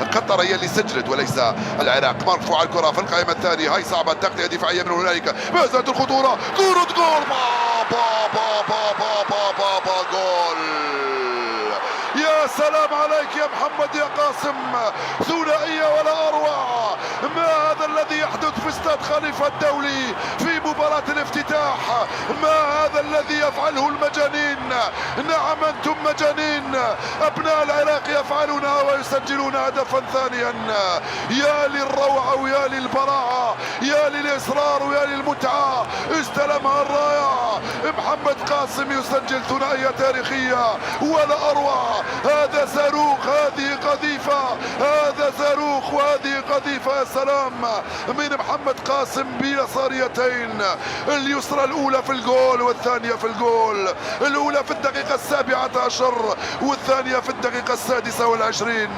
قطر هي اللي سجلت وليس العراق. مرفوعه الكره في القائمه الثانيه، هاي صعبه التغطيه الدفاعيه من هنالك، ما زالت الخطوره، كره جول، با جول. يا سلام عليك يا محمد يا قاسم، ثنائيه ولا اروع. ما هذا الذي يحدث في استاد خليفه الدولي في مباراه الافتتاح؟ ما هذا الذي يفعله المجانين؟ نعم انتم مجانين، ابناء العراق يفعلونها ويسجلون هدفا ثانيا. يا للروعه ويا للبراعه، يا للاصرار ويا للمتعه. استلمها الرائع محمد قاسم يسجل ثنائيه تاريخيه ولا اروع. هذا صاروخ، هذه قذيفه، هذا صاروخ وهذه قذيفه. يا سلام من محمد قاسم بيساريتين، اليسرى الاولى في الجول والثانيه في الجول، الاولى في الدقيقه 17 والثانيه في الدقيقه 26.